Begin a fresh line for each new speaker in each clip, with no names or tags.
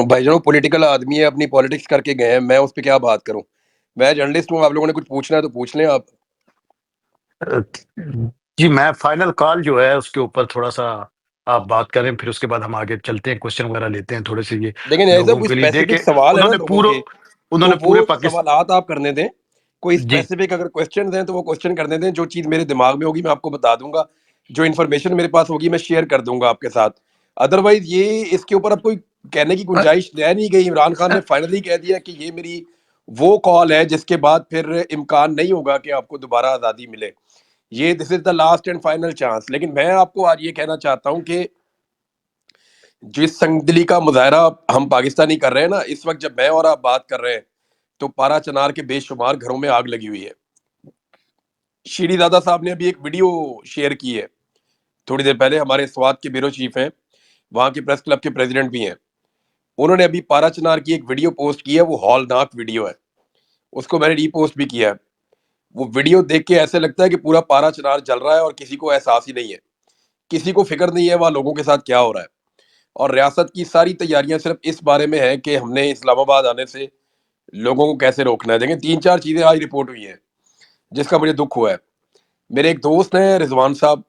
بھائی جانوں پولیٹیکل آدمی ہے، اپنی پالیٹکس کر کے گئے ہیں، میں اس پہ کیا بات کروں؟ میں جرنلسٹ ہوں، آپ لوگوں نے کچھ پوچھنا ہے تو پوچھ لیں آپ۔
جی میں فائنل کال جو ہے اس کے اوپر تھوڑا سا آپ بات کریں، پھر اس کے بعد ہم آگے چلتے ہیں، کوشچن وغیرہ لیتے ہیں تھوڑے سے یہ
لیکن ایسا
لوگوں
کوئی
کے لیے
اسپیسیفک
دیکھیں
سوال ہے نا لوگوں کے،
انہوں
تو
نے
وہ
پورے پاکستان
سوالات آپ کرنے دیں۔ کوئی
جی
اسپیسیفک اگر کوشچنز ہیں تو وہ کوشچن کرنے دیں، جو چیز میرے دماغ میں ہوگی میں آپ کو بتا دوں گا، جو انفارمیشن میرے پاس ہوگی میں شیئر کر دوں گا آپ کے ساتھ۔ ادروائز یہ اس کے اوپر اب کوئی کہنے کی گنجائش رہ نہیں گئی۔ عمران خان نے فائنلی کہہ دیا کہ یہ میری وہ کال ہے جس کے بعد پھر امکان نہیں ہوگا کہ آپ کو دوبارہ آزادی ملے، یہ this is the last and final chance. لیکن میں آپ کو آج یہ کہنا چاہتا ہوں کہ جس سنگ دلی کا مظاہرہ ہم پاکستانی کر رہے ہیں نا اس وقت، جب میں اور آپ بات کر رہے ہیں تو پارا چنار کے بے شمار گھروں میں آگ لگی ہوئی ہے۔ شیری دادا صاحب نے ابھی ایک ویڈیو شیئر کی ہے تھوڑی دیر پہلے، ہمارے سوات کے بیورو چیف ہیں، وہاں کے پریس کلب کے پریزیڈنٹ بھی ہیں، انہوں نے ابھی پارا چنار کی ایک ویڈیو پوسٹ کی ہے، وہ ہولناک ویڈیو ہے، اس کو میں نے ری پوسٹ بھی کیا ہے۔ وہ ویڈیو دیکھ کے ایسے لگتا ہے کہ پورا پارا چنار جل رہا ہے اور کسی کو احساس ہی نہیں ہے، کسی کو فکر نہیں ہے وہاں لوگوں کے ساتھ کیا ہو رہا ہے، اور ریاست کی ساری تیاریاں صرف اس بارے میں ہیں کہ ہم نے اسلام آباد آنے سے لوگوں کو کیسے روکنا ہے۔ دیکھیں 3-4 چیزیں آج رپورٹ ہوئی ہیں جس کا مجھے دکھ ہوا ہے۔ میرے ایک دوست ہیں رضوان صاحب،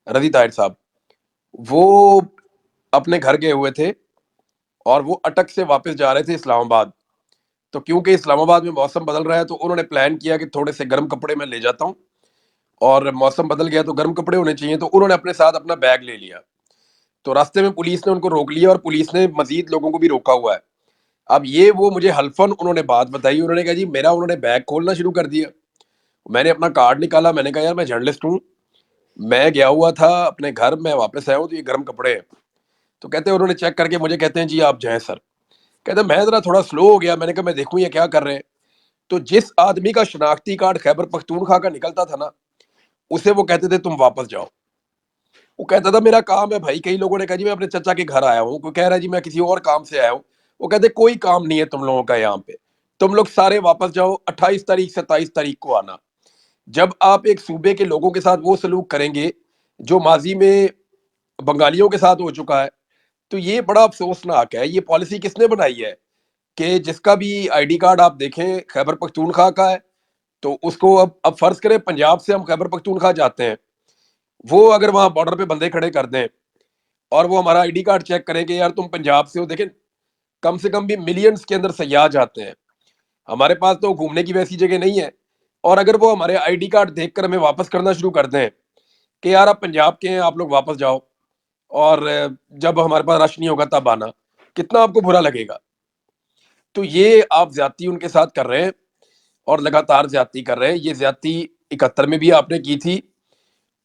رضی طاہر صاحب، وہ اپنے گھر گئے ہوئے تھے اور وہ اٹک سے واپس جا رہے تھے اسلام آباد، تو کیونکہ اسلام آباد میں موسم بدل رہا ہے تو انہوں نے پلان کیا کہ تھوڑے سے گرم کپڑے میں لے جاتا ہوں، اور موسم بدل گیا تو گرم کپڑے ہونے چاہیے، تو انہوں نے اپنے ساتھ اپنا بیگ لے لیا۔ تو راستے میں پولیس نے ان کو روک لیا اور پولیس نے مزید لوگوں کو بھی روکا ہوا ہے۔ اب یہ وہ مجھے حلفاً انہوں نے بات بتائی، انہوں نے کہا جی میرا انہوں نے بیگ کھولنا شروع کر دیا۔ میں نے اپنا کارڈ نکالا، میں نے کہا یار میں جرنلسٹ ہوں، میں گیا ہوا تھا اپنے گھر، میں واپس آیا ہوں تو یہ گرم کپڑے ہیں۔ تو کہتے ہیں انہوں نے چیک کر کے مجھے کہتے ہیں جی آپ جائیں سر۔ کہتے ہیں میں ذرا تھوڑا سلو ہو گیا، میں نے کہا میں دیکھوں یہ کیا کر رہے ہیں۔ تو جس آدمی کا شناختی کارڈ خیبر پختونخوا کا نکلتا تھا نا، اسے وہ کہتے تھے تم واپس جاؤ۔ وہ کہتا تھا میرا کام ہے بھائی، کئی لوگوں نے کہا جی میں اپنے چچا کے گھر آیا ہوں، کوئی کہہ رہا ہے جی میں کسی اور کام سے آیا ہوں، وہ کہتے کوئی کام نہیں ہے تم لوگوں کا یہاں پہ، تم لوگ سارے واپس جاؤ، 28 تاریخ 27 تاریخ کو آنا۔ جب آپ ایک صوبے کے لوگوں کے ساتھ وہ سلوک کریں گے جو ماضی میں بنگالیوں کے ساتھ ہو چکا ہے، تو یہ بڑا افسوسناک ہے۔ یہ پالیسی کس نے بنائی ہے کہ جس کا بھی آئی ڈی کارڈ آپ دیکھیں خیبر پختونخوا کا ہے، تو اس کو اب فرض کریں پنجاب سے ہم خیبر پختونخوا جاتے ہیں، وہ اگر وہاں بارڈر پہ بندے کھڑے کر دیں اور وہ ہمارا آئی ڈی کارڈ چیک کریں کہ یار تم پنجاب سے ہو، دیکھیں کم سے کم بھی ملینز کے اندر سیاح جاتے ہیں، ہمارے پاس تو گھومنے کی ویسی جگہ نہیں ہے، اور اگر وہ ہمارے آئی ڈی کارڈ دیکھ کر ہمیں واپس کرنا شروع کر دیں کہ یار آپ پنجاب کے ہیں، آپ لوگ واپس جاؤ، اور جب ہمارے پاس رش نہیں ہوگا تب آنا، کتنا آپ کو برا لگے گا۔ تو یہ آپ زیادتی ان کے ساتھ کر رہے ہیں اور لگاتار زیادتی کر رہے ہیں۔ یہ زیادتی 71 میں بھی آپ نے کی تھی،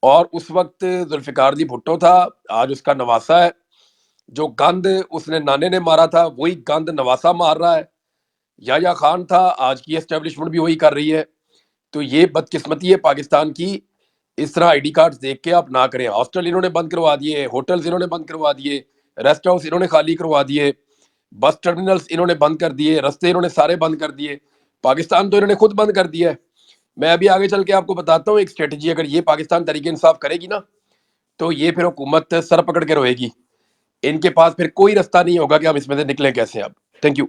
اور اس وقت ذوالفقار دی بھٹو تھا، آج اس کا نواسا ہے، جو گند اس نے نانے نے مارا تھا وہی گند نواسا مار رہا ہے۔ یحییٰ خان تھا، آج کی اسٹیبلشمنٹ بھی وہی کر رہی ہے۔ تو یہ بدقسمتی ہے پاکستان کی، اس طرح آئی ڈی کارڈ دیکھ کے آپ نہ کریں۔ ہاسٹل انہوں نے بند کروا دیے، ہوٹلز انہوں نے بند کروا دیے، ریسٹ ہاؤس انہوں نے خالی کروا دیے، بس ٹرمینلز انہوں نے بند کر دیے، رستے انہوں نے سارے بند کر دیے، پاکستان تو انہوں نے خود بند کر دیا ہے۔ میں ابھی آگے چل کے آپ کو بتاتا ہوں ایک اسٹریٹجی، اگر یہ پاکستان تحریک انصاف کرے گی نا تو یہ پھر حکومت سر پکڑ کے روئے گی، ان کے پاس پھر کوئی رستہ نہیں ہوگا کہ ہم اس میں سے نکلیں کیسے۔ اب تھینک یو۔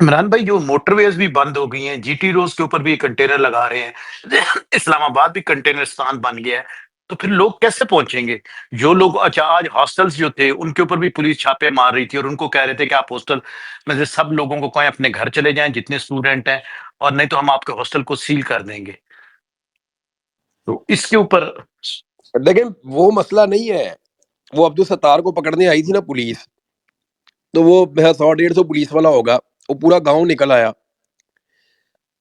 عمران بھائی جو موٹر ویز بھی بند ہو گئی ہیں، جی ٹی روز کے اوپر بھی کنٹینر لگا رہے ہیں، اسلام آباد بھی کنٹینر ستان بن گیا ہے، تو پھر لوگ کیسے پہنچیں گے؟ جو لوگ اچھا آج ہاسٹلز جو تھے ان کے اوپر بھی پولیس چھاپے مار رہی تھی اور ان کو کہہ رہے تھے کہ آپ ہاسٹل میں سے سب لوگوں کو کہیں اپنے گھر چلے جائیں جتنے اسٹوڈنٹ ہیں، اور نہیں تو ہم آپ کے ہاسٹل کو سیل کر دیں گے۔ تو اس کے اوپر
لیکن وہ مسئلہ نہیں ہے، وہ عبدالستار کو پکڑنے آئی تھی نا پولیس، تو وہ 100-150 پولیس والا ہوگا، وہ پورا گاؤں نکل آیا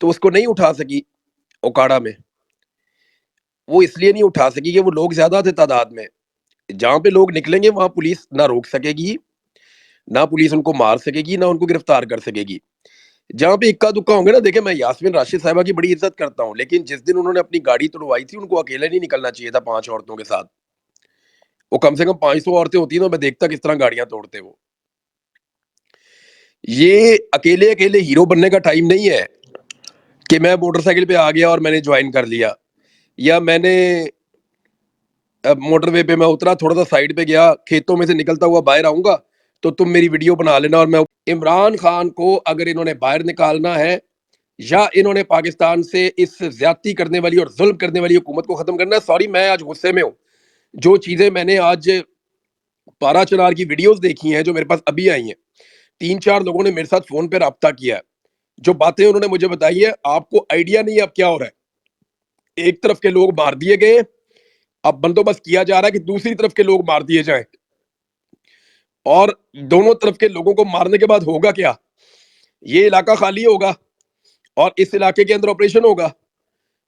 تو اس کو نہیں اٹھا سکی اوکاڑا میں۔ وہ اس لیے نہیں اٹھا سکی کہ وہ لوگ زیادہ تھے تعداد میں، جہاں پہ لوگ نکلیں گے وہاں پولیس نہ روک سکے گی، نہ پولیس ان کو مار سکے گی، نہ ان کو گرفتار کر سکے گی۔ جہاں پہ اکا دکا ہوں گے نا، دیکھیں میں یاسمین راشد صاحبہ کی بڑی عزت کرتا ہوں، لیکن جس دن انہوں نے اپنی گاڑی توڑوائی تھی ان کو اکیلے نہیں نکلنا چاہیے تھا 5 عورتوں کے ساتھ، وہ کم سے کم 500 عورتیں ہوتی نا، میں دیکھتا کس طرح گاڑیاں توڑتے وہ۔ یہ اکیلے اکیلے ہیرو بننے کا ٹائم نہیں ہے کہ میں موٹر سائیکل پہ آ گیا اور میں نے جوائن کر لیا، یا میں نے موٹر وے پہ میں اترا، تھوڑا سا سائڈ پہ گیا، کھیتوں میں سے نکلتا ہوا باہر آؤں گا تو تم میری ویڈیو بنا لینا اور میں عمران خان کو اگر انہوں نے باہر نکالنا ہے یا انہوں نے پاکستان سے اس زیادتی کرنے والی اور ظلم کرنے والی حکومت کو ختم کرنا ہے. سوری میں آج غصے میں ہوں. جو چیزیں میں نے آج پارا چنار کی ویڈیوز دیکھی ہیں جو میرے پاس ابھی آئی ہیں, 3-4 لوگوں نے میرے ساتھ فون پہ رابطہ کیا ہے, جو باتیں انہوں نے مجھے بتائی ہے آپ کو آئیڈیا نہیں ہے اب کیا ہو رہا ہے. ایک طرف کے لوگ مار دیے گئے, اب بندوبست کیا جا رہا ہے کہ دوسری طرف کے لوگ مار دیے جائیں, اور دونوں طرف کے لوگوں کو مارنے کے بعد ہوگا کیا, یہ علاقہ خالی ہوگا اور اس علاقے کے اندر آپریشن ہوگا,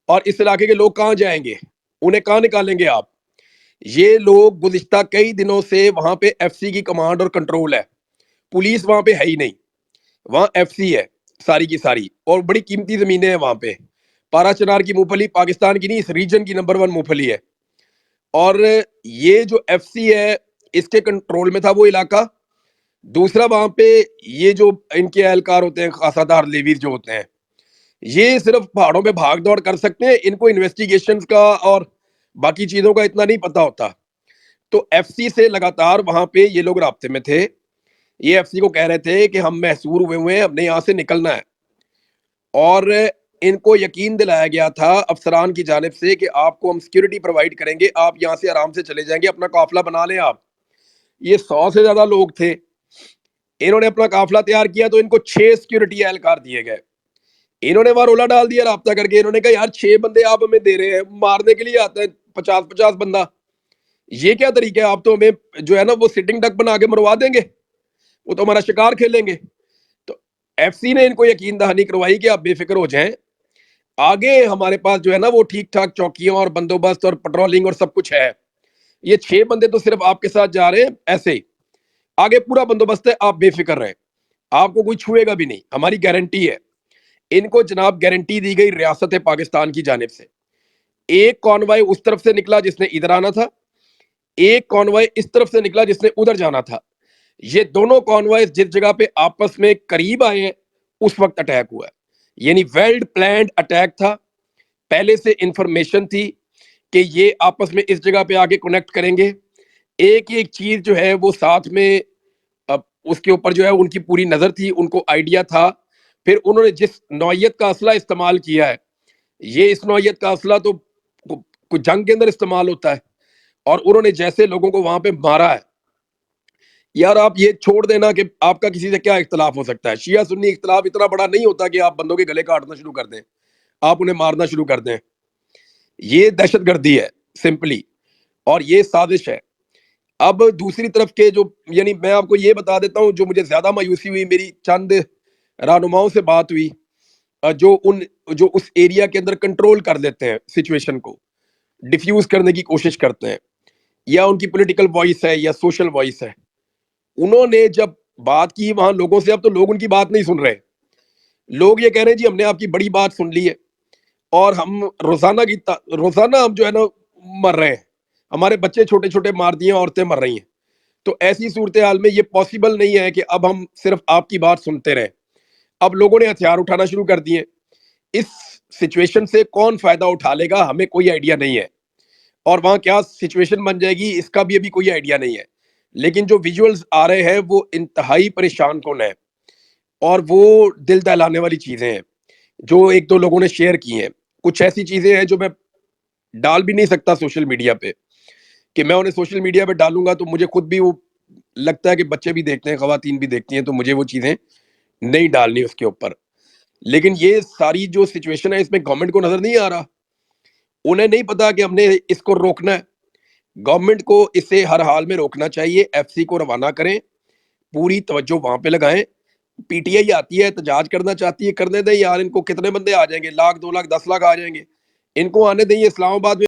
اور اس علاقے کے لوگ کہاں جائیں گے, انہیں کہاں نکالیں گے آپ. یہ لوگ گزشتہ کئی دنوں سے وہاں پہ ایف سی کی کمانڈ اور کنٹرول ہے, پولیس وہاں پہ ہے ہی نہیں, وہاں ایف سی ہے ساری کی ساری, اور بڑی قیمتی زمینیں ہیں وہاں پہ. پارا چنار کی مونگ پھلی پاکستان کی نہیں, اس ریجن کی نمبر 1 مونگ پھلی ہے, اور یہ جو ایف سی ہے اس کے کنٹرول میں تھا وہ علاقہ. دوسرا وہاں پہ یہ جو ان کے اہلکار ہوتے ہیں, خاصہ دار لیویر جو ہوتے ہیں, یہ صرف پہاڑوں پہ بھاگ دوڑ کر سکتے ہیں, ان کو انویسٹیگیشنز کا اور باقی چیزوں کا اتنا نہیں پتا ہوتا. تو ایف سی سے لگاتار وہاں پہ یہ لوگ رابطے میں تھے, یہ ایف سی کو کہہ رہے تھے کہ ہم محصور ہوئے ہیں, ہم نے یہاں سے نکلنا ہے, اور ان کو یقین دلایا گیا تھا افسران کی جانب سے کہ آپ کو ہم سیکورٹی پرووائڈ کریں گے, آپ یہاں سے آرام سے چلے جائیں گے, اپنا قافلہ بنا لیں آپ. یہ 100 سے زیادہ لوگ تھے, انہوں نے اپنا قافلہ تیار کیا تو ان کو 6 سیکورٹی اہلکار دیے گئے. انہوں نے وہاں رولا ڈال دیا رابطہ کر کے, انہوں نے کہا یار 6 بندے آپ ہمیں دے رہے ہیں, مارنے کے لیے آتے ہیں 50-50 بندہ, یہ کیا طریقہ ہے, آپ تو ہمیں جو ہے نا وہ سٹنگ ڈک بنا کے مروا دیں گے, وہ تو ہمارا شکار کھیلیں گے. تو ایف سی نے ان کو یقین دہانی کروائی کہ آپ بے فکر ہو جائیں, آگے ہمارے پاس جو ہے نا وہ ٹھیک ٹھاک چوکیوں اور بندوبست اور پٹرولنگ اور سب کچھ ہے. یہ 6 بندے تو صرف آپ کے ساتھ جا رہے ہیں ایسے ہی, آگے پورا بندوبست ہے, آپ بے فکر رہیں, آپ کو کوئی چھوئے گا بھی نہیں, ہماری گارنٹی ہے. ان کو جناب گارنٹی دی گئی ریاست پاکستان کی جانب سے. ایک کانوائے اس طرف سے نکلا جس نے ادھر آنا تھا, ایک کانوائے اس طرف سے نکلا جس نے ادھر جانا تھا. یہ دونوں کانوائے جس جگہ پہ آپس میں قریب آئے ہیں اس وقت اٹیک ہوا ہے, یعنی ویلڈ پلانڈ اٹیک تھا. پہلے سے انفارمیشن تھی کہ یہ آپس میں اس جگہ پہ آگے کنیکٹ کریں گے, ایک ایک چیز جو ہے وہ ساتھ میں اس کے اوپر جو ہے ان کی پوری نظر تھی, ان کو آئیڈیا تھا. پھر انہوں نے جس نوعیت کا اسلحہ استعمال کیا ہے, یہ اس نوعیت کا اسلحہ تو کوئی جنگ کے اندر استعمال ہوتا ہے, اور انہوں نے جیسے لوگوں کو وہاں پہ مارا ہے, یار آپ یہ چھوڑ دینا کہ آپ کا کسی سے کیا اختلاف ہو سکتا ہے, شیعہ سنی اختلاف اتنا بڑا نہیں ہوتا کہ آپ بندوں کے گلے کاٹنا شروع کر دیں, آپ انہیں مارنا شروع کر دیں. یہ دہشت گردی ہے سمپلی, اور یہ سازش ہے. اب دوسری طرف کے جو, یعنی میں آپ کو یہ بتا دیتا ہوں جو مجھے زیادہ مایوسی ہوئی, میری چند رہنماؤں سے بات ہوئی جو اس ایریا کے اندر کنٹرول کر لیتے ہیں, سچویشن کو ڈیفیوز کرنے کی کوشش کرتے ہیں, یا ان کی پولیٹیکل وائس ہے یا سوشل وائس ہے. انہوں نے جب بات کی وہاں لوگوں سے, اب تو لوگ ان کی بات نہیں سن رہے, لوگ یہ کہہ رہے ہیں جی ہم نے آپ کی بڑی بات سن لی ہے, اور ہم روزانہ ہم جو ہے نا مر رہے ہیں, ہمارے بچے چھوٹے چھوٹے مار دیے, عورتیں مر رہی ہیں. تو ایسی صورتحال میں یہ پاسبل نہیں ہے کہ اب ہم صرف آپ کی بات سنتے رہیں. اب لوگوں نے ہتھیار اٹھانا شروع کر دیے. اس سچویشن سے کون فائدہ اٹھا لے گا ہمیں کوئی آئیڈیا نہیں ہے, اور وہاں کیا سچویشن بن جائے گی اس کا بھی ابھی کوئی آئیڈیا نہیں ہے. لیکن جو ویژولز آ رہے ہیں وہ انتہائی پریشان کن ہے, اور وہ دل دہلانے والی چیزیں ہیں جو ایک دو لوگوں نے شیئر کی ہیں. کچھ ایسی چیزیں ہیں جو میں ڈال بھی نہیں سکتا سوشل میڈیا پہ, کہ میں انہیں سوشل میڈیا پہ ڈالوں گا تو مجھے خود بھی وہ لگتا ہے کہ بچے بھی دیکھتے ہیں, خواتین بھی دیکھتی ہیں, تو مجھے وہ چیزیں نہیں ڈالنی اس کے اوپر. لیکن یہ ساری جو سچویشن ہے اس میں گورنمنٹ کو نظر نہیں آ رہا, انہیں نہیں پتا کہ ہم نے اس کو روکنا ہے. گورنمنٹ کو اسے ہر حال میں روکنا چاہیے, ایف سی کو روانہ کریں, پوری توجہ وہاں پہ لگائیں. پی ٹی آئی آتی ہے, احتجاج کرنا چاہتی ہے, کرنے دیں یار, ان کو کتنے بندے آ جائیں گے, 1 لاکھ 2 لاکھ 10 لاکھ آ جائیں گے, ان کو آنے دیں. یہ اسلام آباد میں